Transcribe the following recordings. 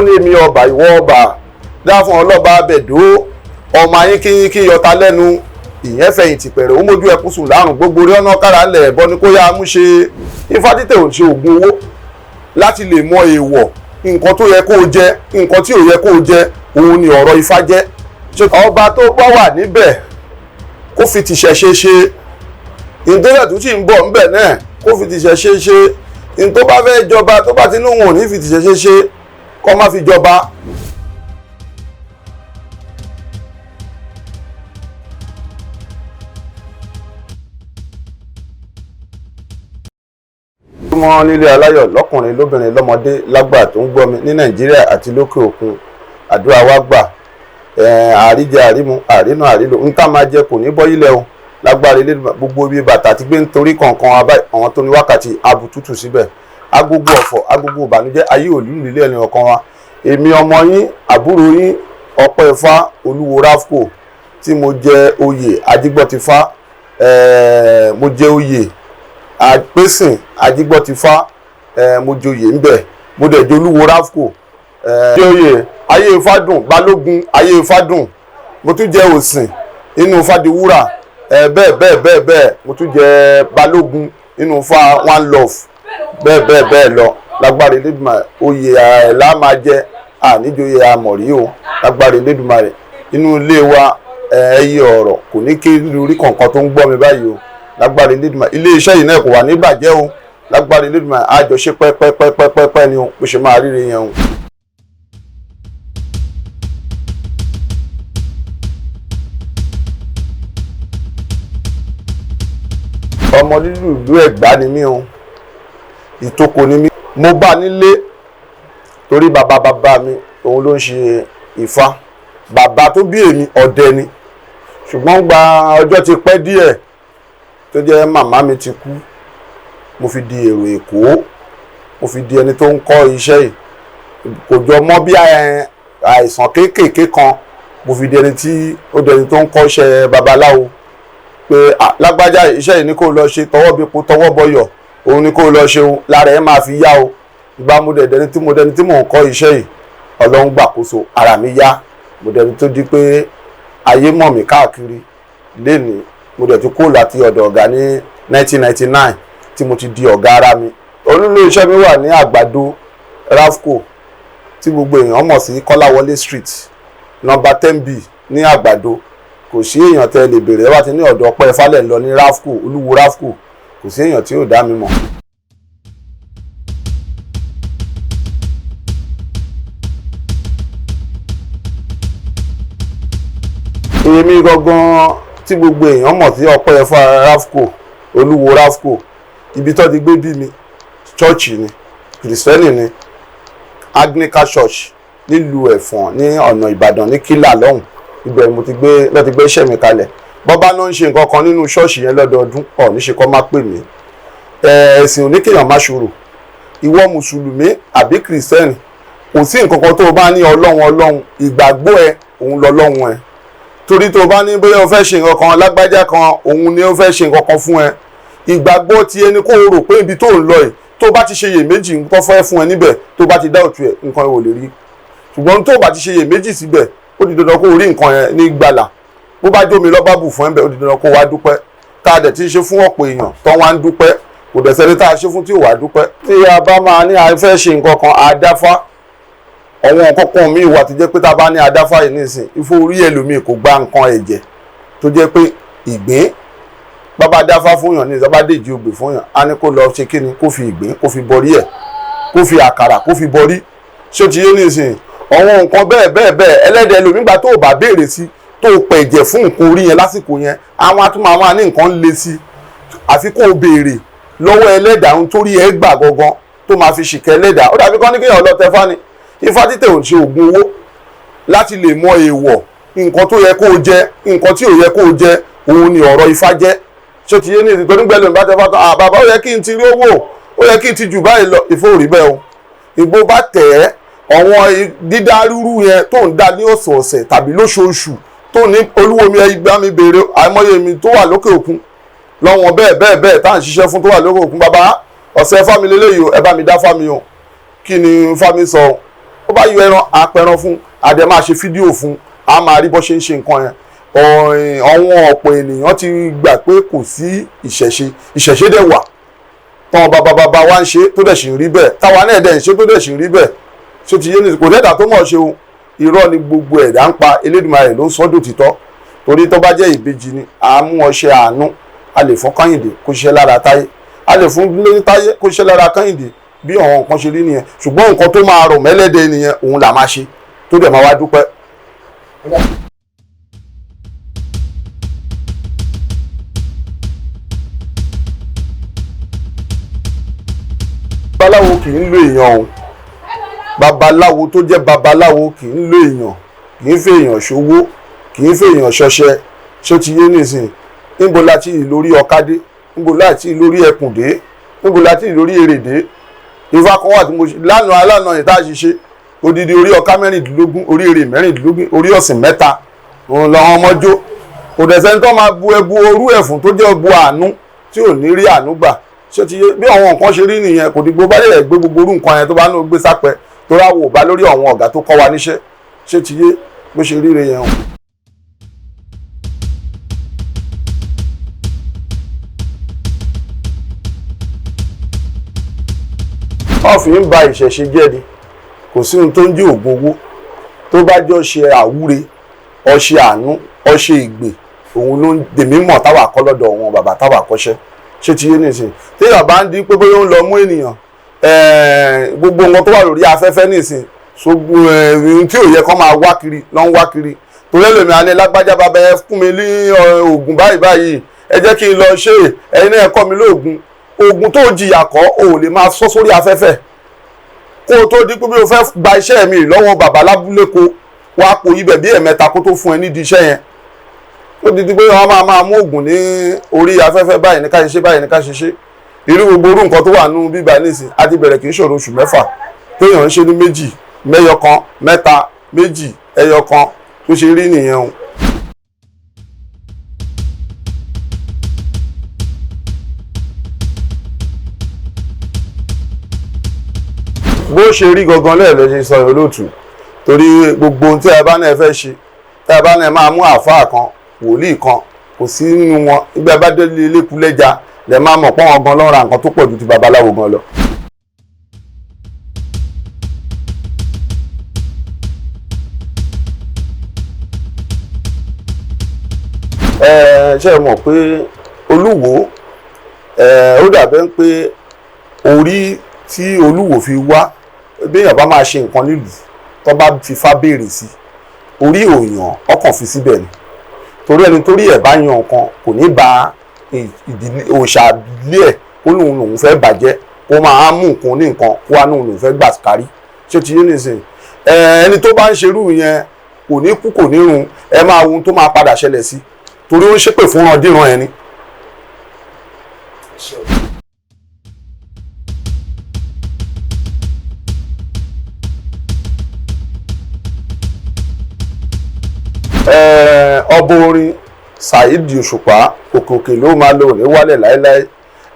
ní èmi ọba ìwọ ọba dáfún ọlọ́ba abẹ̀dó ọmọ ayín kíyín yọta lẹ́nu ìyẹn fẹ̀yìntì pẹ̀rẹ̀ ó mójú ẹkún sùn lárùn gbogbo orí ọ̀nà kára ńlẹ̀ ẹ̀bọ ni kó yá mú ṣe Ifá títẹ̀ ò ṣe oògùn owó láti lè mọ èèwọ̀ nǹkan tó yẹ kó o jẹ nǹkan tí ò yẹ kó o jẹ òun ni ọ̀rọ̀ Ifá jẹ́ ọba tó bá wà níbẹ̀ kó fi tìṣẹ̀ṣe ṣe ìdílé tó sì ń bọ̀ ńbẹ̀ náà kó fi tìṣẹ̀ṣe ṣe ní tó bá fẹ́ jọba tó bá ti ní òun ò ní fi tìṣẹ̀ṣe ṣe kó má fi jọba. ọmọ nílé aláyọ̀ lọ́kùnrin lóbìnrin lọ́mọdé lágbà tó ń gbọ́ mi ní Nàìjíríà àti lókè òkun àdúrà wa gbà àríjẹ àrímu àrínà àrílò ń tá máa jẹ kò ní bọ́ ilẹ̀ o lágbára ilé gbogbo ibi bàtà ti gbé nítorí kọ̀ọ̀kan àwọn tó ní wákàtí abùtútù síbẹ̀ agogo ọ̀fọ̀ agogo ìbànújẹ́ ayé òlú nílé ẹni ọ̀kan wa èmi ọmọ yín àbúrò yín Ọpẹ́ Ifá Olúwo Rafco tí mo jẹ oyè Ajígbọ́tifá mo jẹ oyè àpèsìn Ajígbọ́tifá mo joyè ńbẹ̀ mo dẹ̀ jẹ Olúwo Rafco jẹ oyè ayé Ifádùn Balógun ayé Ifádùn mo tún jẹ Òsìn inú Fàdíwúrà bẹ́ẹ̀ mo tún jẹ Balógun inú Ifá One Love bẹ́ẹ̀ lọ lágbára Elédùmarè oyè àìlá máa jẹ àníjòyè àmọ̀rí o lágbára Elédùmarè inú ilé wa ẹyẹ ọ̀rọ̀ kò ní kí lórí kọ̀ọ̀kan tó ń gbọ́ mi báyìí o lágbára Elédùmarè ilé iṣẹ́ yìí náà kò wà ní bàjẹ́ o lágbára Elédùmarè àjọṣe pẹ́pẹ́pẹ́pẹ́pẹ́ ni o bó ṣe máa ríre yẹn o. ọmọ lílù ìlú Ẹ̀gbá ni mí o ìtòkò ni mí mo bá nílé torí bàbá mi òun ló ń ṣe Ifá bàbá tó bí èmi ọdẹ ni ṣùgbọ́n gba ọjọ́ ti pẹ́ díẹ̀ tó jẹ́ màmá mi ti kú mo fi di èrò Èkó mo fi di ẹni tó ń kọ́ iṣẹ́ yìí kò jọ mọ́ bí àìsàn kéékèèké kan mo fi di ẹni tí ó dẹni tó ń kọ́ iṣẹ́ babaláwo pé lágbájá iṣẹ́ yìí ni kò lọ ṣe tọwọ́ bí epo tọwọ́ bọyọ̀ òun ni kò lọ ṣeun lára ẹ̀ máa fi yá o ìgbà mo dẹni tí mò ń kọ́ iṣẹ́ yìí Ọlọ́run gbàkóso ara mi yá mo dẹni tó di pé ayé mọ̀ mí káàkiri lénìí mo dẹ̀ ti kó láti ọ̀dọ̀ ọ̀gá ní 1999 tí mo ti di ọ̀gá ara mi olúlé iṣẹ́ mi wà ní Àgbàdo Rafco tí gbogbo èèyàn mọ̀ sí Kọ́láwọlé Street nọ́mbà 10B ní Àgbàdo kò sí èèyàn tẹ́ lè béèrè wá ti ní ọ̀dọ̀ Ọpẹ́ Ifá lẹ̀ ń lọ ní Rafco Olúwo Rafco kò sí èèyàn tí ò dá mi mọ̀. èmi gangan tí gbogbo èèyàn mọ̀ sí Ọpẹ́ Ifá Rafco Olúwo Rafco ibi tó ti gbé bí mi ṣọ́ọ̀ṣì ni kìrìsìtẹ́nì ni Anglican Church nílùú Ẹ̀fọ̀n ní ọ̀nà Ìbàdàn ní Kílà lọ́hùn ibẹ̀ mo ti gbé iṣẹ́ mi kalẹ̀ bọ́bá náà ń ṣe nǹkan kan nínú ṣọ́ọ̀ṣì yẹn lọ́dọọdún níṣe kọ́ má pè mí ẹ̀sìn oníkéèyàn má ṣòro ìwọ mùsùlùmí àbí kìrìsìtẹ́nì kò sí nǹkan kan tó o bá ní ọlọ́run ìgbàgbọ́ ẹ òun lọ́lọ́run ẹ torí tó o bá ní bóyá o fẹ́ ṣe nǹkan kan lágbájá kan òun ni o fẹ́ ṣe nǹkan kan fún ẹ ìgbàgbọ́ ti ẹni kó o rò pé ibi tó ń lọ yìí tó bá ti ṣe iyèméjì nǹkan fẹ́ fún ẹ níbẹ̀ tó bá ti dá òtún ẹ nǹkan ò lè rí ṣùgbọ́n tó bá ti ṣe iyèméjì síbẹ̀ ó di dandan kó o rí nǹkan yẹn ní gbàlà bó bá jómi lọ́ba bù fún ẹ bẹ́ẹ̀ ó di dandan kó o wá dúpẹ́ tá a dẹ̀ ti ṣe fún ọ̀pọ̀ èèyàn tó wá ń dúpẹ́ kò dẹ̀ sẹ́ni tá a ṣe fún tí ò wá dúpẹ́. tí a bá máa ní a fẹ́ ṣe nǹkan kan àdáfá àwọn nǹkan kan míì wà tó jẹ́ pé tá a bá ní àdáfá yìí nísìn ifo orí ẹlòmíì kò gba nǹkan ẹ̀jẹ̀ tó jẹ́ pé ìgbín bàbá dáfá fún yàn ní ìjọba dèjì ògbè fún yàn á ní kó lọ ṣe kíni kó fi ìgbín kó fi bọrí ẹ̀ kó fi àkàrà kó fi bọrí ṣé o ti yé nísìn àwọn nǹkan bẹ́ẹ̀ ẹlẹ́dẹ̀ ẹlòmígbà tó o bá béèrè sí tó o pẹ̀jẹ̀ fún nǹkan orí yẹn lásìkò yẹn àwọn atúmọ̀ àwọn ní nǹkan le sí àfi kó o béèrè lọ́wọ́ ẹlẹ́dàá ohun torí ẹ gbà gangan tó máa fi ṣìkẹ́ ẹlẹ́dàá ó dàbí kán ní kéèyàn lọ tẹfá ni Ifá títẹ̀ ò ń ṣe oògùn owó láti lè mọ èèwọ̀ nǹkan tó yẹ kó o jẹ nǹkan tí ò yẹ kó o jẹ òun ni ọ̀rọ̀ Ifá jẹ́ ṣé ti yé ní ìsìn tó nígbẹ́ lónìí bá tẹfá tán bàbá ó yẹ kí n ti rí owó ó yẹ kí n ti jù báyìí lọ Ifá ò rí bẹ́ẹ̀ o ìgbó bá tẹ̀ ẹ́ àwọn dídá rúrú yẹn tó ń dá ní ọ̀sọ̀ọ̀sẹ̀ tàbí lóṣooṣù tó ní olúwo mi ẹgbẹ́ mi béèrè àìmọye mi tó wà lókè òkun lọ́wọ́n bẹ́ẹ̀ tá à ń ṣiṣẹ́ fún tó wà lókè òkun bàbá ọ̀sẹ̀ fámi lélẹ́yìí ẹ bá mi dá fámi o kí ni fámi sọ ó bá yọ ẹran apẹran fún, àdẹ máa ṣe fídíò fún, a máa rí bó ṣe ń ṣe nǹkan yẹn. Àwọn ọ̀pọ̀ ènìyàn ti gbà pé kò sí ìṣẹ̀ṣe dẹ̀ wà tán bàbá wa ń ṣe tó dẹ̀ sì ń rí bẹ́ẹ̀, táwa náà dẹ̀ ń ṣe tó dẹ̀ sì ń rí bẹ́ẹ̀. ṣé ti yé ní kò dẹ́dà tó mọ̀ ṣe o, irọ́ ni gbogbo ẹ̀dá ń pa, Elédùmarè ló ń sọ́dọ̀ títọ́. Torí tó bá jẹ́ ìbejì ni a mú ọṣẹ àánú, a lè fún Kẹ́hìndé kó ṣiṣẹ́ lára Táyé, a lè fún Táyé kó ṣiṣẹ́ lára Kẹ́hìndé, bí àwọn nǹkan ṣe rí nìyẹn. ṣùgbọ́n nǹkan tó máa rọ̀ mẹ́lẹ́dẹ̀ nìyẹn, òun là máa ṣe tó dẹ̀ máa wá dúpẹ́. babaláwo kì í lo èèyàn o, babaláwo tó jẹ́ babaláwo kì í lo èèyàn, kì í fẹ́ èèyàn ṣòwò, kì í fẹ́ èèyàn ṣọṣẹ. ṣó ti yé nìsín, níbo láti ìlórí ọ̀kadé, níbo láti ìlórí ẹkùndé, níbo láti ìlórí èrèdé. Ifá kan wà tí mo ṣe lánàá ìta ṣiṣẹ́ odidi orí ọ̀ká mẹ́rìndínlógún, orí èrè mẹ́rìndínlógún, orí ọ̀sìn mẹ́ta, òun lọ́wọ́ ọmọjó. kò dẹ̀ sẹ́ni tó máa bu ẹbu orú ẹ̀fún tó jẹ́ ẹbu àánú tí ò ní rí àánú gbà. ṣé ti yé bí àwọn nǹkan ṣe rí nìyẹn, kò dìgbò bá lè gbé gbogbo orú nǹkan yẹn tó bá ní o gbé sápẹ́ tó ráwò bá lórí àwọn ọ̀gá tó kọ́ wa níṣẹ́. ṣé ti yé bó ṣe ríre yẹn o. wọ́n fi ń ba ìṣẹ̀ṣe jẹ́ ni, kò sí ohun tó ń jẹ́ ògùn owó tó bá jọ ṣe àwúre, ọṣẹ àánú, ọṣẹ ìgbè, òun ló ń dèmí mọ̀ táwa kọ́ lọ́dọ̀ wọn bàbá táwa kọ́ṣẹ́. ṣé ti yé nìsín, téèyàn bá ń di pé bóyá ó ń lọ mú ènìyàn, gbogbo nǹkan tó wà lórí afẹ́fẹ́ nìsín, ohun tí ò yẹ kó máa wá kiri ló ń wá kiri. torí ẹlòmíì alẹ́ lágbájá bàbá ẹ fún mi ní oògùn báyìí, ẹ jẹ́ kí n lọ ṣe ẹ̀yin náà kọ́ mi lóògùn. oògùn tó jìyà kọ́ ò lè máa sọ sórí afẹ́fẹ́ kó o tó di pé bí o fẹ́ gba iṣẹ́ mi lọ́wọ́ bàbá lábúlé ko wá po ibẹ̀ bí ẹ̀mẹ́ta kó tó fún ẹ nídìí iṣẹ́ yẹn. ó di pé wọ́n máa mú oògùn ní orí afẹ́fẹ́ báyìí ní ká ṣe ṣe báyìí ní ká ṣe ṣe. irú gbogbo orú nǹkan tó wà nínú bíbá nísìn á ti bẹ̀rẹ̀ kì í ṣòro oṣù mẹ́fà téèyàn ń ṣe ní méjì, mẹ́yọkan, mẹ́ta, méjì, ẹyọkan tó ṣe rí nìyẹn o. bó ṣe rí gangan lẹ́ẹ̀lẹ́ ṣe sọ olóòtú, torí gbogbo ohun tí ẹ bá náà fẹ́ ṣe, tí ẹ bá náà máa mú àáfàá kan, wòlíì kan, kò sí nínú wọn. nígbà bá dé iléeku lẹ́ja lẹ́ máa mọ̀ pọ́n wọn gan lọ́ra nǹkan tó pọ̀ ju ti babaláwo gan lọ. ṣé ẹ mọ̀ pé Olúwo ó dàbẹ́ pé orí tí Olúwo fi wá béèyàn bá máa ṣe nǹkan nílùú tó bá fifá béèrè sí orí òyàn ọkàn fi síbẹ̀ ni. torí ẹni torí ẹ̀ bá yan nǹkan kò ní ba ìdílé òòṣà ilé ẹ̀ kó lòun fẹ́ bàjẹ́, kó máa mú nǹkan ní nǹkan kó wá lòun fẹ́ gbà kárí. ṣé ti yé nìsín, ẹni tó bá ń ṣerú yẹn kò ní kú kò ní run, ẹ máa wo ohun tó máa padà ṣẹlẹ̀ sí, torí ó ń ṣépè fún randíran ẹni. ọba orin Saheed Òṣùpá òkè ló máa lò ní wálẹ̀ láéláé.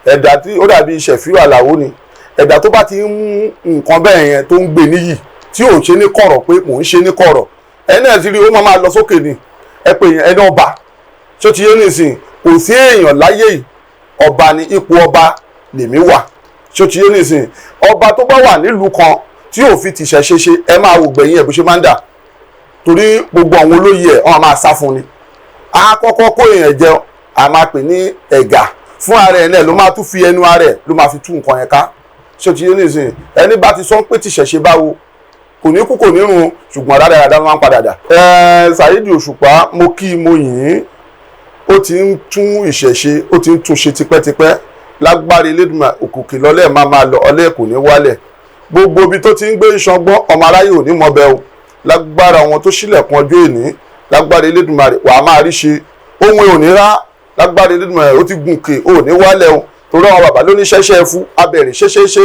ẹ̀dá tí ó dàbí Ṣẹ̀fíù Àlàó ni, ẹ̀dá tó bá ti ń mú nǹkan bẹ́ẹ̀ yẹn tó ń gbé níyì tí ò ṣe ní kọ̀rọ̀ pé mò ń ṣe ní kọ̀rọ̀, ẹni ẹ̀ ti rí ó máa lọ sókè ni. ẹ pè yẹn ẹni ọba, ṣó ti yé nìsín, kò sí èèyàn láyé ọba ní ipò ọba lèmi wà. ṣó ti yé nìsín, ọba tó bá wà nílùú kan tí ò fi tìṣẹ́ ṣe ẹ máa wò gbẹ̀yìn ẹ̀ bó ṣe máa ń dà. torí gbogbo àwọn olóyè ẹ̀ wọ́n máa sá fún ni. a kọ́kọ́ kó èèyàn jẹ, a máa pè ní ẹ̀gà fún ara ẹ̀ náà, ló máa tún fi ẹnu ara ẹ̀ ló máa fi tú nǹkan yẹn ká. ṣé o ti yé nìsín, ẹni bá ti sọ pé tí ṣẹ̀ṣẹ̀ báwo kò ní kú kò ní run, ṣùgbọ́n dáadáa ló máa ń padà dà. Saheed Òṣùpá mo kí mo yìn, ó ti ń tún ìṣẹ̀ṣe, ó ti ń tún ṣe tipẹ́tipẹ́. lágbára Elédùmarè òkùnkùn lọ́lẹ̀ máa lọ, ọlẹ́ kò ní wálẹ̀. gbogbo ibi tó ti ń gbé ìṣọgbọ́n ọmọ aráyé ò ní mọ̀bẹ́ o. lágbára àwọn tó ṣílẹ̀kùn ọjọ́ èní, lágbára Elédùmarè wàá máa rí ṣe, ohun ò ní rá. lágbára Elédùmarè ó ti gùnkè ò ní wálẹ̀ o. torí àwọn bàbá ló ní ṣẹ́ṣẹ́ fún abẹ̀rẹ̀ ṣeṣeṣe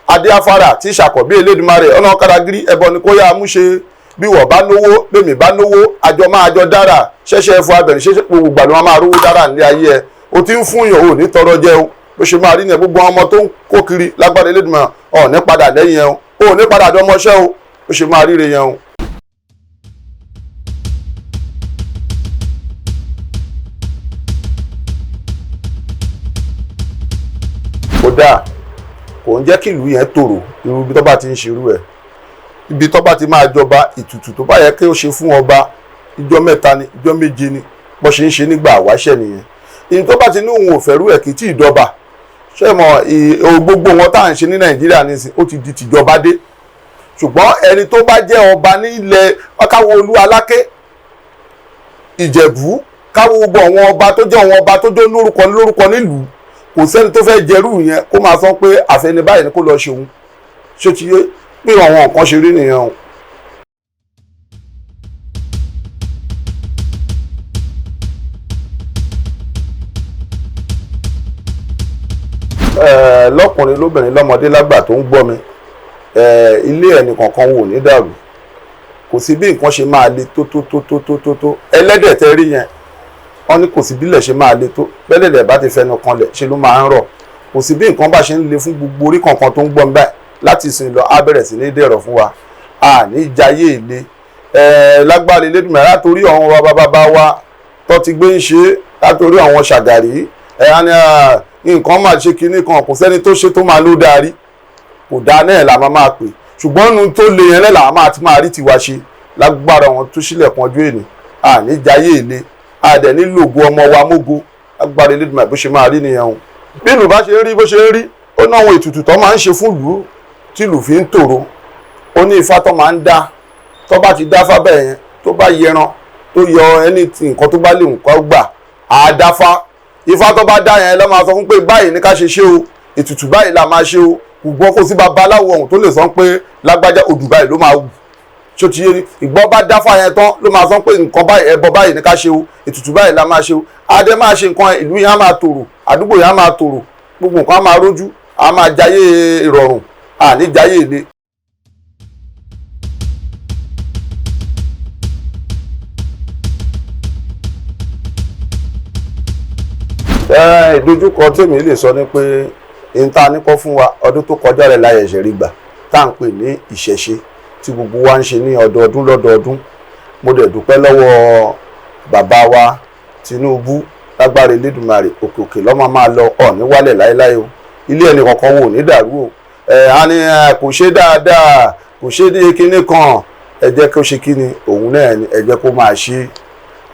adé afárá tí ìṣàkọ̀bí Elédùmarè ọ̀nà káragírí ẹbọ ni kó yá mú ṣe. bí wọ́n bá lówó bẹ́ẹ̀mí bá lówó àjọ dára ṣẹ́ṣẹ́ fún abẹ̀rẹ̀ ṣeṣe gbogbo ìgbà ló máa rówó dára nílé ayé ẹ. o ti ń fún yàn ò ní tọrọ jẹ o, bó ṣe máa rí ní gbogbo ọmọ tó ń kó kiri lágbára Elédùmarè ò ní padà lẹ́yìn ẹ o, ò ní padà dọmọṣẹ́ o. ṣe máa ríre yẹn o. kódà kò ń jẹ́ kí ìlú yẹn tòrò irú ibi tó bá ti ń ṣerú ẹ̀ ibi tó bá ti máa jọba ètùtù tó bá yẹ kí ó ṣe fún ọba ìjọ mẹ́ta ni ìjọ méje ni bó ṣe ń ṣe nígbà àwáṣẹ̀ nìyẹn ìyẹn tó bá ti ní òun ò fẹ́rú ẹ̀ kì í tí ì dọba ṣé mọ̀ gbogbo wọn tá à ń ṣe ní Nàìjíríà nísìn ó ti di tìjọba dé ṣùgbọ́n ẹni tó bá jẹ́ ọba nílẹ̀ káwọ Olú Aláké Ìjẹ̀bú káwọ gbogbo àwọn ọba tó jẹ́ àwọn ọba tó jẹ́ lórúkọ nílùú kò sẹ́ni tó fẹ́ jẹrú yẹn kó máa sọ pé àfẹni báyìí ni kó lọ ṣeun ṣé ti yé pé àwọn nǹkan ṣe rí nìyẹn o. Lọ́kùnrin lóbìnrin lọ́mọdé lágbà tó ń gbọ́ mi ilé ẹnì kankan wò ní dàrú kò sí bí nǹkan ṣe máa le tó ẹlẹ́dẹ̀ tẹ́ rí yẹn wọ́n ní kò sí bílẹ̀ ṣe máa le tó bẹ́lẹ̀dẹ̀ bá ti fẹnu kanlẹ̀ ṣe ló máa ń rọ̀ kò sí bí nǹkan bá ṣe ń le fún gbogbo orí kankan tó ń gbọ́ mi báyìí láti sìn lọ á bẹ̀rẹ̀ sí ní dẹ̀rọ̀ fún wa ní jayé ilé lágbára Elédùmarè látòrí àwọn bàbá wa tó ti gbé ń ṣe látòrí àwọn Ṣàgàrí nǹkan máa ṣe kinní kan kò sẹ́ni tó ṣe tó máa ló darí kò dá náà la máa pè ṣùgbọ́n nu tó le yẹn lẹ́la máa ti máa rí tiwa ṣe lágbára wọn tó sílẹ̀kùn ọjọ́ èní ní jayé ilé àdẹ̀ nílò ògo ọmọ wa mógo lágbára Elédùmarè bó ṣe máa rí nìyẹn o. bí ìlú bá ṣe rí bó ṣe rí ó ní àwọn ètùtù tó máa ń ṣe fún ìlú tí ìlú fi ń tòrò ó ní ifá tó máa ń dá tó bá ti dá fábẹ́ yẹn tó bá yẹran tó yọ nǹkan tó bá lè nǹkan gbà á dáfá ifá tó bá dá yẹn lọ́ máa sọ fún pé báyìí ní ká ṣe o ètùtù báyìí la máa ṣe o ṣùgbọ́n kò sí babaláwo ọ̀hún tó lè sọ pé lágbájá odù báyìí ló máa wù ṣó ti yé ni ìgbọ́ bá dáfá yẹn tán ló máa sọ pé nǹkan báyìí ẹbọ báyìí ní ká ṣe o ètùtù báyìí la máa ṣe o adé máa ṣe nǹkan ìlú yẹn á máa tòrò àdúgbò yẹn á máa tòrò gbogbo nǹkan á máa rójú á máa jayé ìrọ̀rùn ní jayé ilé. Ìdojúkọ tèmi lè sọ ni pé ìta níkọ́ fún wa ọdún tó kọjá rẹ̀ láyé ẹ̀ṣẹ̀ rí gbà tá à ń pè ní ìṣẹ̀ṣe tí gbogbo wa ń ṣe ní ọdọọdún lọ́dọọdún mo dẹ̀ dúpẹ́ lọ́wọ́ bàbá wa Tinubu lágbára Elédùmarè òkè òkè lọ́mọ máa lọ ní wálẹ̀ láéláé o ilé ẹnì kankan wò ní dàrú o a ní kò ṣe dáadáa kò ṣe dé kinní kan ẹ jẹ́ kó ṣe kíni òun náà ni ẹ jẹ́ kó máa ṣe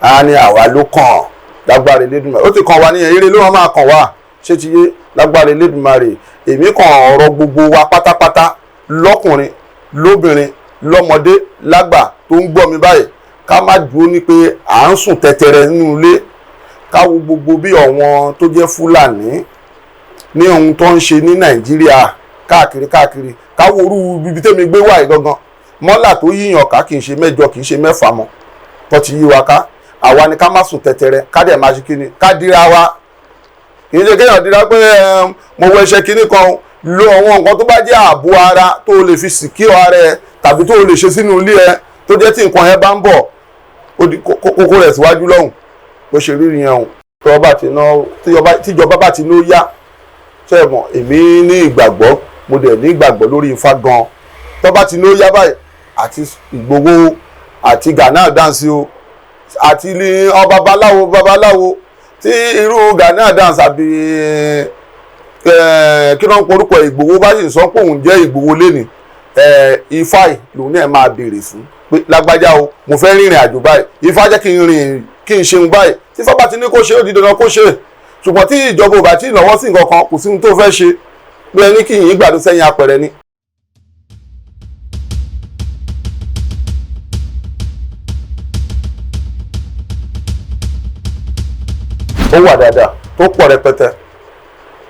a ní àwa ló kàn lágbára Elédùmarè ó ti kàn wá níyẹn eré ló máa kàn wá ṣé ti yé lágbára Elédùmarè èmi kàn ọ̀rọ̀ gbogbo wa pátápátá lọ́kùnrin lóbìnrin lọ́mọdé lágbà tó ń gbọ́ mi báyìí ká má dúró ní pé à ń sùn tẹ̀tẹ̀rẹ̀ nínú ilé ká wo gbogbo bí àwọn tó jẹ́ Fúlàní ní ohun tó ń ṣe ní Nàìjíríà káàkiri ká wo orú ibi tẹ́mi gbé wáyé gangan mọ́là tó yíyàn ká kì í ṣe mẹ́jọ kì í ṣe mẹ́fà mọ́ tó ti yí wa ká àwa ni ká má sùn tẹ̀tẹ̀rẹ̀ ká dẹ̀ máa ṣe kíni ká dira wa kì í ṣe kéèyàn dira pé mo wọ ẹṣẹ kíní kan lo àwọn nǹkan tó bá jẹ́ ààbò ara tó lè fi sìkíọ̀ ara ẹ tàbí tó lè ṣe sínú ilé ẹ tó jẹ́ tí nǹkan yẹn bá ń bọ̀ kókó rẹ̀ síwájú lọ́hùn bó ṣe rí yẹn o tíjọba bá ti ní ó yá ṣe mọ̀ èmi ní ìgbàgbọ́ mo dẹ̀ ní ìgbàgbọ́ lórí Ifá gan tó bá ti ní ó yá báyìí àti Ìgbòho àti Gani Adams o àti babaláwo tí irú Gani Adams àbí kí ló ń porúkọ Ìgbòho bá sì sọ pé òun jẹ́ Ìgbòho lẹ́nìí Ifá lòun náà máa béèrè fún pé lágbájá o mo fẹ́ rìnrìn àjò báyìí Ifá jẹ́ kí n ṣeun báyìí tí Ifá bá ti ní kó ṣe ó di dandan kó ṣe ṣùgbọ́n tí ìjọba ò bá tí ì lọ́wọ́ sí nǹkan kan kò sí ohun tó fẹ́ ṣe bí ẹni kí yìnyín gbàdúrà sẹ́yìn apẹ̀rẹ̀ ni. ó wà dáadáa tó pọ̀ rẹpẹtẹ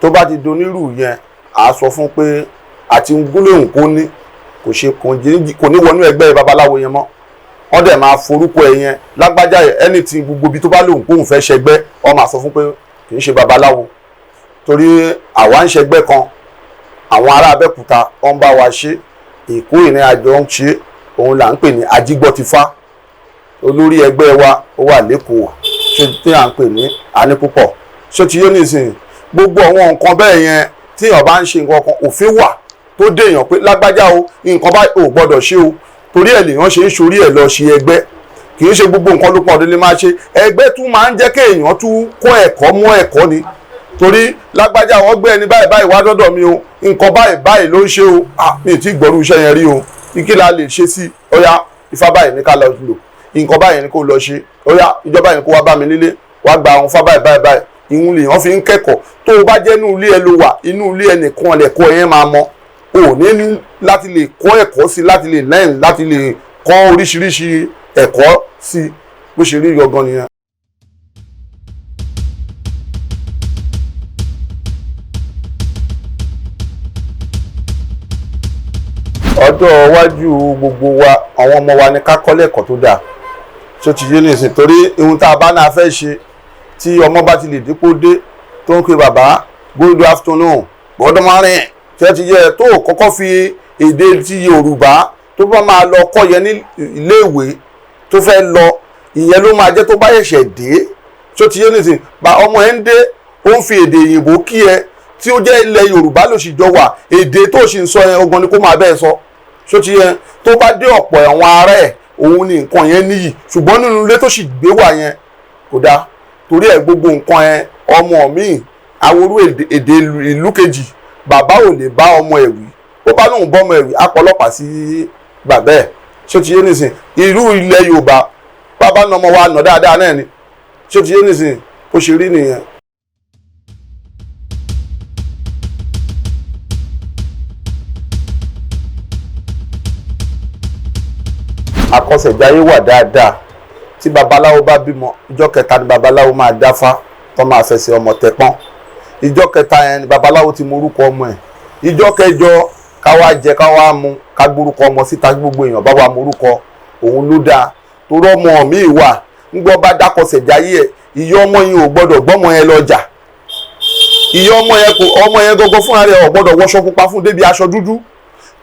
tó bá ti donírù yẹn à sọ fún pé àti ngúlẹ̀hùn kó ní kò ní wọnú ẹgbẹ́ babaláwo yẹn mọ́ wọ́n dẹ̀ máa forúkọ ẹ̀ yẹn lágbájá ẹni tí gbogbo ibi tó bá lóhùn kóhùn fẹ́ ṣẹgbẹ́ wọ́n máa sọ fún pé kì í ṣe babaláwo torí àwa ń ṣẹgbẹ́ kan àwọn ará Abẹ́òkúta wọ́n bá wa ṣe Èkó ìrìn àjọ ń ṣe òun là ń pè ní Ajígbọ́tifá olórí ẹgbẹ́ wa ó wà lẹ́kọ̀ọ́ ṣe tí à ń pè ní Anípúpọ̀ ṣé ti yé nísìnyí gbogbo àwọn nǹkan bẹ́ẹ̀ yẹn tí èèyàn bá ń ṣe nǹkan kan òfin wà tó déèyàn pé lágbájá o nǹkan báyìí ò gbọ́dọ̀ ṣe o torí ẹ̀ lèèyàn ṣe ń ṣorí ẹ̀ lọ ṣe ẹgbẹ́ kì í ṣe gbogbo nǹkan ló pọ̀ ọdún lè máa ṣe ẹgbẹ́ tún máa ń jẹ́ kéèyàn tún kọ́ ẹ̀kọ́ mọ́ ẹ̀kọ́ ni torí lágbájá wọ́n gbé ẹni báyìí báyìí wá dọ́dọ̀ mi o nǹkan báyìí báyìí ló ń ṣe o mi ì tí gbọ́rú iṣẹ́ yẹn rí o kí la lè ṣe sí ọ̀yá ifá báyìí ní ká lọ lò nǹkan báyìí ní kó lọ ṣe ọ̀yá ìjọba yẹn kó wá bá mi nílé wá gba àwọn ifá báyìí báyìí báyìí ìhun lè wọ́n fi ń kẹ́kọ̀ọ́ tó o bá jẹ́ inú ilé ẹ ló wà inú ilé ẹnìkan lẹ̀kọ́ yẹn máa mọ o ní láti lè kọ́ ẹ̀kọ́ sí láti lè lẹ́yìn láti lè kọ́ oríṣiríṣi ẹ̀kọ́ sí bó ṣe rí gangan nìyẹn. ọjọ́ iwájú gbogbo wa àwọn ọmọ wa ní ká kọ́ lẹ́kọ̀ọ́ tó dáa tó ti yé nìsín torí ohun tá a bá náà fẹ́ ṣe tí ọmọ bá ti lè dípò dé tó ń pe bàbá good afternoon gbọ́dọ̀ máa rìn tí ẹ ti yẹ tó kọ́kọ́ fi èdè ti Yorùbá tó bá máa lọ kọ́ yẹn ní iléèwé tó fẹ́ lọ ìyẹn ló máa jẹ́ tó bá ṣẹ̀ṣẹ̀ dé tó ti yé nìsín bá ọmọ ẹ̀ ń dé ó ń fi èdè òyìnbó kí ẹ tí ó jẹ́ ilẹ̀ Yorùbá ló sì jọ wà èdè tó sì ń sọ yẹn ogun ni kó máa bẹ́ẹ̀ sọ tó ti yẹ tó bá dé ọ̀pọ̀ àwọn ará ẹ̀ òun ni nǹkan yẹn níyì ṣùgbọ́n nínú ilé tó sì gbé wà yẹn kò dáa torí ẹ̀ gbogbo nǹkan yẹn ọmọ mi àwòrú èdè ìlú kejì bàbá ò lè bá ọmọ ẹ̀ wí ó bá lóun bọ́ ọmọ ẹ̀ wí á pọlọ́pàá sí bàbá ẹ̀ tó ti yé nìsín irú ilẹ̀ Yorùbá bàbá nà ọmọ wa nà dáadáa náà ni tó ti yé nìsín ó ṣe rí nìyẹn. Àkọsẹ̀jáyé wà dáadáa tí babaláwo bá bímọ ìjọ kẹta ni babaláwo máa dáfá tó máa fẹsẹ̀ ọmọ tẹpọ́n ìjọ kẹta yẹn ni babaláwo ti mọ orúkọ ọmọ ẹ̀ ìjọ kẹjọ káwá jẹ káwá mu ká gbórúkọ ọmọ síta gbogbo èèyàn bá wà mọ orúkọ òun ló dáa torí ọmọ mi wà ńgbọ́ bá dákọsẹ̀jáyé ẹ̀ ìyá ọmọ yẹn ò gbọ́dọ̀ gbọ́mọ yẹn lọ́jà ìyá ọmọ yẹn gọ́gọ́ fúnra rẹ̀ ò gbọ́dọ̀ wọṣọ pupa fún débi aṣọ dúdú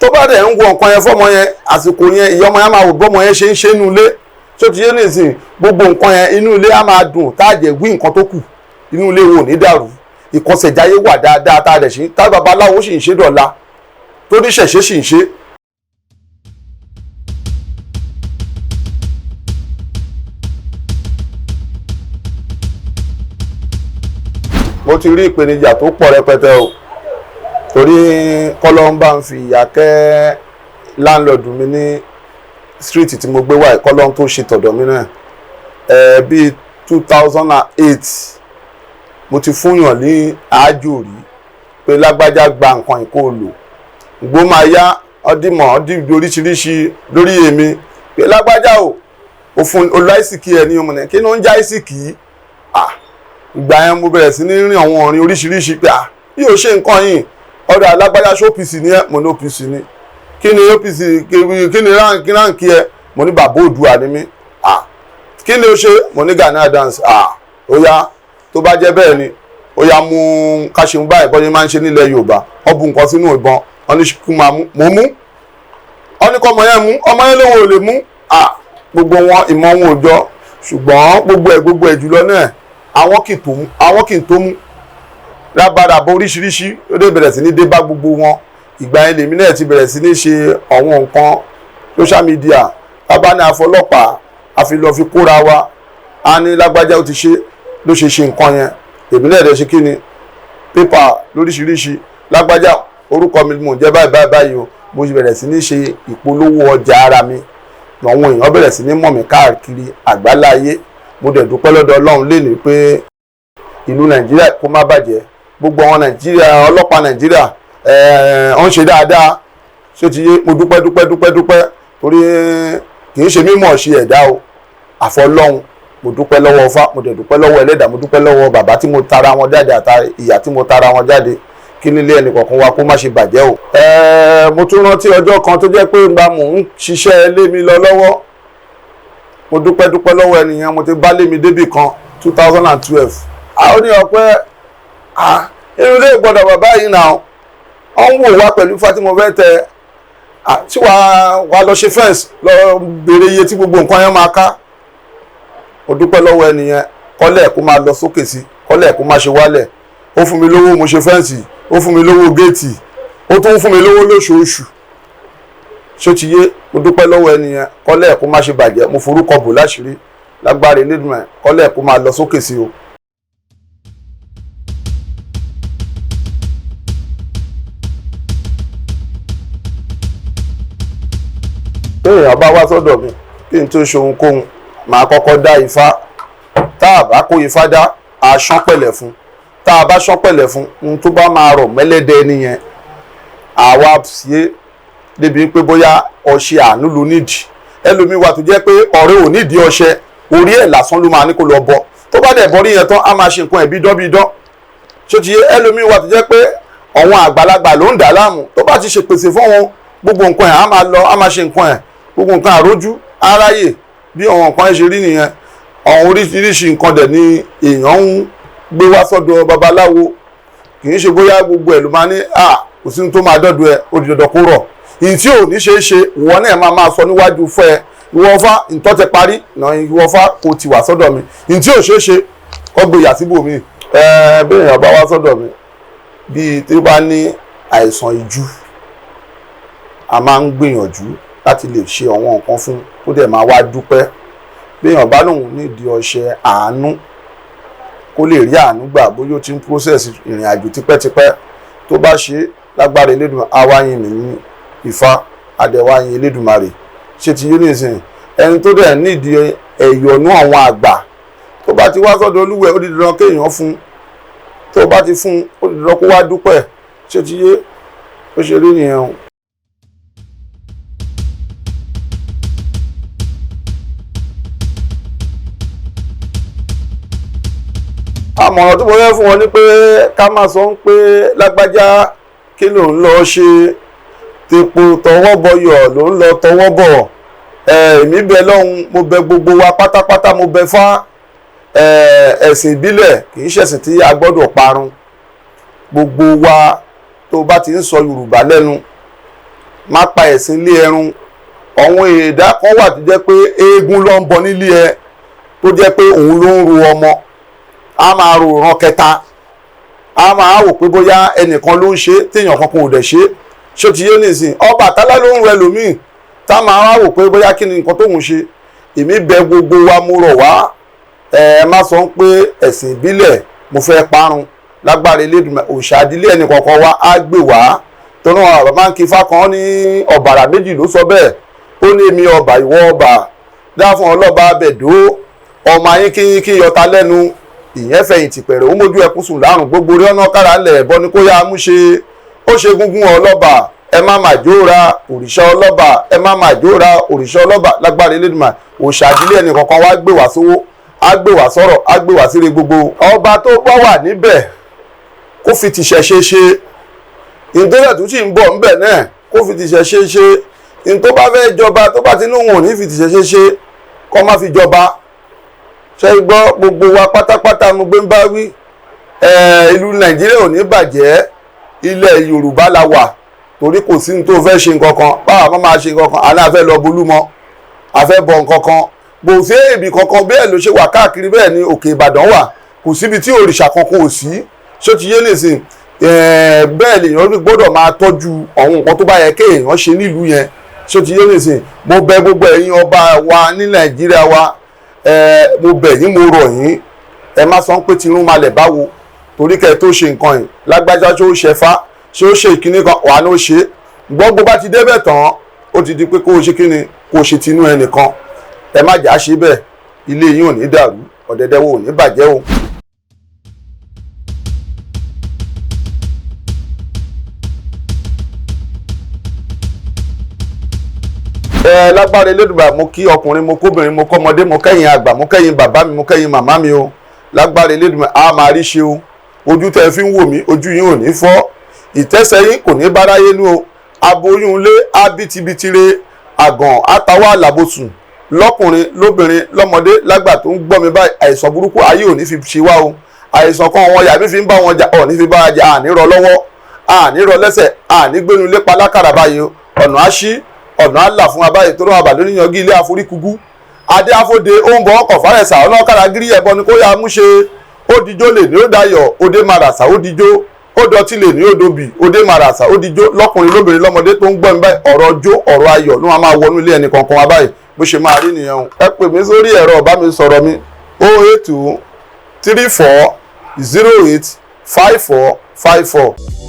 tó bá dẹ̀ ń wọ nǹkan yẹn fọ́mọ yẹn àsìkò yẹn ìyá ọmọ yẹn máa wò bọ́mọ yẹn ṣe ń ṣe inú ilé tó ti yé nìsín gbogbo nǹkan yẹn inú ilé á máa dùn tá a jẹ wí nǹkan tó kù inú ilé wo ní dàrú ìkọsẹ̀jáyé wà dáadáa tá a dẹ̀ ṣe tá babaláwo sì ń ṣe dọ̀la tó ní ṣẹ̀ṣẹ̀ sì ń ṣe. mo ti rí ìpèníjà tó pọ̀ rẹpẹtẹ o torí kọ́lọ́mbà ń fi ìyà kẹ́ láńlọ́ọ̀dù mi ní street tí mo gbé wáyé kọ́lọ́n tó ṣe tọ̀dọ̀ mi náà bíi 2008 mo ti fúnyàn ní àájò rí pé lágbájá gba nǹkan ìkó lò gbó máa yá ọdímọ̀ ọdíbi oríṣiríṣi lórí èmi pé lágbájá o fún olùláìsìkì ẹ ní ọmọ náà kí ló ń já ìsìkì ìgbà yẹn mo bẹ̀rẹ̀ sí ní rìn àwọn ọ̀rìn oríṣiríṣi pé yóò ṣe nǹkan yìí ọ̀dọ̀ alágbájá ṣó OPC ní ẹ mo ní OPC ní kí ni OPC kí ni ránkì ẹ mo ní bàbá Oòduà ni mí kí ni ó ṣe mo ní Gani Adams ó yá tó bá jẹ́ bẹ́ẹ̀ ni ó yá mú káṣíun báyìí bọ́ni máa ń ṣe nílẹ̀ Yorùbá wọ́n bu nǹkan sínú ìbọn wọ́n ní kí máa mú mo mú wọ́n ní kọ́ ọmọ yẹn mú ọmọ yẹn lóun ò lè mú gbogbo wọn ìmọ̀ wọn ò jọ ṣùgbọ́n gbogbo ẹ̀ jùlọ náà àwọn kì í tó mú rábàràbọ̀ oríṣiríṣi ó dé bẹ̀rẹ̀ sí ní dé bá gbogbo wọn ìgbà yẹn lèmi náà ti bẹ̀rẹ̀ sí ní ṣe àwọn nǹkan social media bàbá ní àfọlọ́pàá àfi lọ́ọ́ fi kóra wa á ní lágbájá ó ti ṣe ló ṣe nǹkan yẹn èmi náà dẹ̀ ṣe kí ni pépà lóríṣiríṣi lágbájá orúkọ mi mò ń jẹ́ báyìí o mo ṣe bẹ̀rẹ̀ sí ní ṣe ìpolówó ọjà ara mi àwọn èèyàn bẹ̀rẹ̀ sí ní mọ̀ mí káàkiri àgbáláyé mo dẹ̀ dúpẹ́ lọ́dọ̀ Ọlọ́run lénìí pé ìlú Nàìjíríà kó má bàjẹ́ gbogbo àwọn Nàìjíríà ọlọ́pàá Nàìjíríà wọ́n ṣe dáadáa ṣé ti yé mo dúpẹ́ torí kì í ṣe mímọ̀ ṣe ẹ̀dá o àfọlọ́hun mo dúpẹ́ lọ́wọ́ Ọfá mo dẹ̀ dúpẹ́ lọ́wọ́ Ẹlẹ́dàá mo dúpẹ́ lọ́wọ́ bàbá tí mo tara wọn jáde àti ìyá tí mo tara wọn jáde kí nílé ẹnì kọ̀ọ̀kan wa kó má ṣe bàjẹ́ o. mo tún rántí ọjọ́ kan tó jẹ́ pé nígbà mò ń ṣiṣẹ́ lé mi lọ lọ́wọ́ mo dúpẹ́ lọ́wọ́ ẹnìyẹn mo ti bá lé mi débì kan 2012 àwọn ní ọpẹ́ irú ilé ìgbọ́dọ̀ bàbá yìí náà wọ́n wò wá pẹ̀lú Fatima fẹ́ tẹ tí wàá lọ ṣe fẹ́ǹsì lọ béèrè iye tí gbogbo nǹkan yẹn máa ká mo dúpẹ́ lọ́wọ́ ẹnìyẹn kọ́lẹ̀ kó máa lọ sókè sí kọ́lẹ̀ kó máa ṣe wálẹ̀ ó fún mi lówó mo ṣe fẹ́ǹsì ó fún mi lówó géètì ó tún fún mi lówó lóṣooṣù ṣó ti yé, mo dúpẹ́ lọ́wọ́ ẹni yẹn, kọ́lẹ̀ kó má ṣe bàjẹ́, mo forúkọ bò láṣìírí lágbára Elédùmarè, kọ́lẹ̀ kó máa lọ sókè sí o. téèyàn bá wá sọ́dọ̀ mi kí n tó ṣe ohunkóhun màá kọ́kọ́ dá ifá, tá a bá kó ifá dá a ṣán pẹ̀lẹ̀ fún, tá a bá ṣán pẹ̀lẹ̀ fún ohun tó bá máa rọ̀ mẹ́lẹ́dẹ́ nìyẹn àwa ṣe débi pé bóyá ọṣẹ àánú ló nídìí, ẹlòmíín wà tó jẹ́ pé ọ̀rẹ́ ò nídìí ọṣẹ, orí ẹ̀ lásán ló máa ní kó lọ bọ, tó bá dẹ̀ bọ́rí yẹn tán á máa ṣe nǹkan ẹ̀ bídán ṣó ti yé, ẹlòmíín wà tó jẹ́ pé àwọn àgbàlagbà ló ń dà láàmú, tó bá ti ṣèpèsè fún wọn gbogbo nǹkan ẹ̀ á máa lọ, á máa ṣe nǹkan ẹ̀, gbogbo nǹkan àrójú aráyè bí àwọn nǹkan ẹ̀ ṣe rí nìyẹn. àwọn oríṣiríṣi nǹkan dẹ̀ ni èèyàn ń gbé wá sọ́dọ̀ babaláwo, kì í ṣe bóyá gbogbo ẹ̀ ló máa ní kò sí ní tó máa dọ́dọ̀ ẹ ó di dandan kó rọ̀, ìyí tí ò ní ṣe é ṣe ìwọ náà máa sọ níwájú fún ẹ, ìwọ Ọfá ntọ́ ti parí náà, ìwọ Ọfá kò ti wà sọ́dọ̀ mi, ìyí tí ò ṣe é ṣe ọgbẹ́ ìyà síbò mi. bí èèyàn bá wá sọ́dọ̀ mi bíi tí ó bá ní àìsàn ìjú, a máa ń gbìyànjú láti lè ṣe àwọn nǹkan fún kó dẹ̀ máa wá dúpẹ́. bí èèyàn bá lòun nídìí ọṣẹ àánú kó lè rí àánú gbà, bóyá ó ti ń process ìrìn àjò tipẹ́tipẹ́, tó bá ṣe lágbára Elédùmarè awáyin mi ní Ifá adẹ̀wáyin Elédùmarè ṣe ti yé nìsín. ẹni tó dẹ̀ nídìí ẹ̀yọ̀nú àwọn àgbà tó bá ti wá sọ́dọ̀ Olúwẹ̀ ó di dandan kéèyàn fún, tó bá ti fún ó di dandan kó wá dúpẹ́ ṣe ti yé, ó ṣe rí nìyẹn o. àmọ̀ràn tó mo fẹ́ fún wọn ni pé ká má sọ pé lágbájá kí ló ń lọ ṣe, tepo tọwọ́ bọyọ̀ ló ń lọ tọwọ́ bọ̀. èmi bẹ lọ́hùn, mo bẹ gbogbo wa pátápátá, mo bẹ fá ẹ̀sìn ìbílẹ̀ kì í ṣẹ̀sìn tí a gbọ́dọ̀ parun. gbogbo wa tó bá ti ń sọ Yorùbá lẹ́nu má pa ẹ̀sìn lé ẹrun. àwọn èdè kan wà tó jẹ́ pé eégún ló ń bọ nílé ẹ, tó jẹ́ pé òun ló ń ro ọmọ, a máa ro ìran kẹta, a máa wò pé bóyá ẹnìkan ló ń ṣe téèyàn kankan ò dẹ̀ ṣe, ṣó ti yé nìsín. Ọbàtálá ló ń rẹ lòmíì tá máa wò pé bóyá kí ni nǹkan tóun ṣe. èmi bẹ gbogbo wa, mo rọ̀ wá, má sọ pé ẹ̀sìn ìbílẹ̀ mo fẹ́ parun lágbára Elédùmarè, òòṣà ìdílé ẹnì kọ̀ọ̀kan wa á gbé wá. tọ́nà bàbá máa ń kí ifá kan ní ọ̀bàrà méjì ló sọ bẹ́ẹ̀, ó ní èmi ọba ìwọ ọba dá fún ọlọ́ba abẹ̀dó ọmọ ayé kí yọta lẹ́nu, ìyẹn fẹ̀yìntì pẹ̀rẹ̀ ó mójú ẹkún sùn lárùn, gbogbo orí ọ̀nà kára ńlẹ̀ ẹ̀bọ ni kó yá mú ṣe. ó ṣe gúngún ọlọ́ba ẹ má má jóra òrìṣà ọlọ́ba, ẹ má má jóra òrìṣà ọlọ́ba lágbára Elédùmarè. òòṣà ìdílé ẹnì kọ̀ọ̀kan wá gbé wá sówó, á gbé wá sọ̀rọ̀, á gbé wá síre gbogbo. ọba tó bá wà níbẹ̀ kó fi tìṣẹ̀ṣe ṣe, ìdílé tó sì ń bọ̀ ńbẹ̀ náà kó fi tìṣẹ̀ṣe ṣe. tó bá fẹ́ jọba tó bá ti ní òun ò ní fi tìṣẹ̀ṣe ṣe kó má fi jọba. ṣe gbọ́ gbogbo wa pátápátá mo gbé ń bá wí, ìlú Nàìjíríà ò ní bàjẹ́, ilẹ̀ Yorùbá la wà, torí kò sí ní tó fẹ́ ṣe nǹkan kan, báwa má máa ṣe nǹkan kan, àná àfẹ́ lọ bolúmọ, àfẹ́ bọ nǹkan kan, kò sí ibì kankan bẹ́ẹ̀ ló ṣe wà káàkiri, bẹ́ẹ̀ ni Òkè Ìbàdàn wà, kò síbi tí òrìṣà kankan ò sí, ṣó ti yé nìsín. bẹ́ẹ̀ lèèyàn gbọ́dọ̀ máa tọ́jú àwọn nǹkan tó bá yẹ kéèyàn ṣe nílùú yẹn, ṣó ti yé nìsín. mo bẹ̀ gbogbo ẹ̀yin ọba wa ní Nàìjíríà wa, mo bẹ̀ yín, mo rọ̀ yín, ẹ má sọ pé tinú malẹ̀ báwo, torí kẹ́ ẹ tó ṣe nǹkan yìí lágbájá ṣó ṣẹfá ṣé ó ṣe ìkíní kan wà ló ṣe, gbọ́ bó bá ti débẹ̀ tán ó ti di pé kó o ṣe kíni, kó o ṣe tinú ẹnìkan. ẹ má jà ṣe bẹ́ẹ̀, ilé yín ò ní dàrú, ọ̀dẹ̀dẹ̀ wo ò ní bàjẹ́ o. lágbára Elédùmarè, mo kí ọkùnrin, mo kóbìnrin, mo kọ́mọdé, mo kẹ́yìn àgbà, mo kẹ́yìn bàbá mi, mo kẹ́yìn màmá mi o. lágbára Elédùmarè a máa rí ṣe o. ojú tẹ́ fi ń wò mí, ojú yín ò ní fọ́, ìtẹ́sẹ̀ yín kò ní báráyé nú o. aboyún ilé abitibitire, àgàn àtàwọn àlàbòsùn, lọ́kùnrin lóbìnrin lọ́mọdé lágbà tó ń gbọ́ mi báyìí, àìsàn burúkú ayé ò ní fi ṣe wá o. àìsàn kan wọn yàbí fi ń bá wọn jà, ọ̀ ní fi bá wọn jà, àní rọ lọ́wọ́, àní rọ lẹ́sẹ̀, àní gbénu lépa lákàrà báyìí o. ọ̀nà àṣí ọ̀nà àlà fún abáyé tó rán àbàdó níyanjú ilé àforíkugú. adé àfòde ó ń bọ ọkọ̀ fárẹ̀sà ọ̀nà kára gírí ẹ̀bọ ni kó yá mú ṣe. ó dijó lè ní ó dayọ̀, òde màràsà ó dijó, ó dọ̀tí lè ní odòbí òde màràsà ó di jó lọ́kùnrin lóbìnrin lọ́mọdé tó ń gbọ́ mi báyìí ọ̀rọ̀ jó ọ̀rọ̀ ayọ̀ ló máa wọnú ilé ẹnì kankan wa báyìí bó ṣe máa rí nìyẹn o. ẹ pè mí sórí ẹ̀rọ ìbánisọ̀rọ̀ mi 082 34 08 54 54.